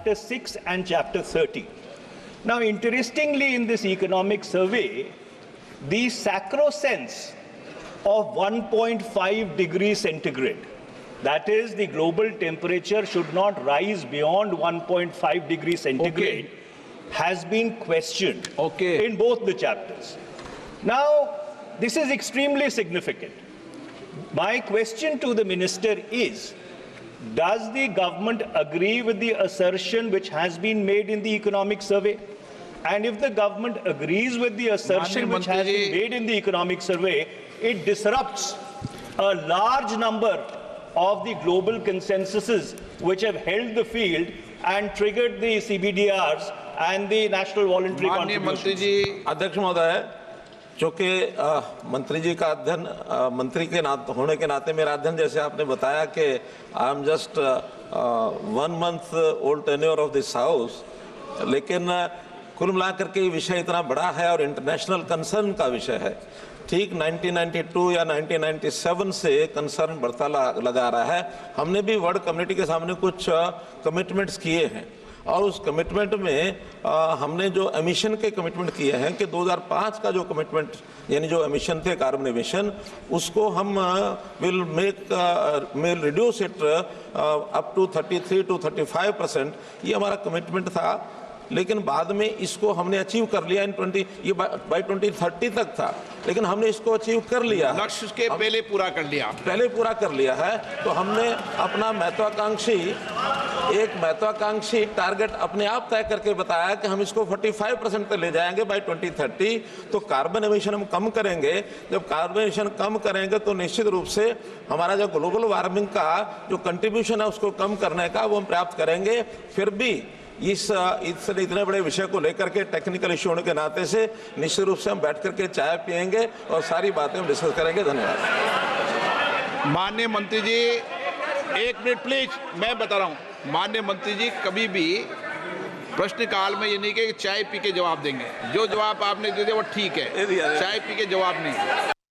chapter 6 and chapter 30. Now, interestingly, in this economic survey, the sacrosanct of 1.5 degrees centigrade, that is, the global temperature should not rise beyond 1.5 degrees centigrade, has been questioned in both the chapters. Now, this is extremely significant. My question to the minister is, does the government agree with the assertion which has been made in the economic survey? And if the government agrees with the assertion which has been made in the economic survey, it disrupts a large number of the global consensuses which have held the field and triggered the CBDRs and the national voluntary contributions. अध्यक्ष महोदय, चूंकि मंत्री जी का अध्ययन मंत्री के होने के नाते मेरा अध्ययन, जैसे आपने बताया कि I am just 1 month old tenure of this house, लेकिन कुल मिलाकर के ये विषय इतना बड़ा है और इंटरनेशनल कंसर्न का विषय है। ठीक 1992 या 1997 से कंसर्न बढ़ता लगा रहा है। हमने भी वर्ल्ड कम्युनिटी के सामने कुछ कमिटमेंट्स किए हैं और उस कमिटमेंट में हमने जो एमिशन के कमिटमेंट किए हैं कि 2005 का जो कमिटमेंट यानी जो एमिशन थे कार्बन एमिशन, उसको हम will reduce it up to 33 to 35%, ये हमारा कमिटमेंट था। लेकिन बाद में इसको हमने अचीव कर लिया ये बाय 2030 तक था, लेकिन हमने इसको अचीव कर लिया, लक्ष्य के पहले पूरा कर लिया है। तो हमने अपना महत्वाकांक्षी टारगेट अपने आप तय करके बताया कि हम इसको 45% पे ले जाएंगे बाय 2030। तो कार्बन एमिशन हम कम करेंगे। जब कार्बन एमिशन कम करेंगे तो निश्चित रूप से हमारा जो ग्लोबल वार्मिंग का जो कंट्रीब्यूशन है उसको कम करने का वो हम प्राप्त करेंगे। फिर भी इस इतने बड़े विषय को लेकर के टेक्निकल इश्यू होने के नाते से निश्चित रूप से हम बैठ करके चाय पियेंगे और सारी बातें हम डिस्कस करेंगे। धन्यवाद। माननीय मंत्री जी, 1 मिनट प्लीज, मैं बता रहा हूँ। माननीय मंत्री जी कभी भी प्रश्नकाल में ये नहीं कि चाय पी के जवाब देंगे। जो जवाब आपने दे दिया वो ठीक है, चाय पी के जवाब नहीं।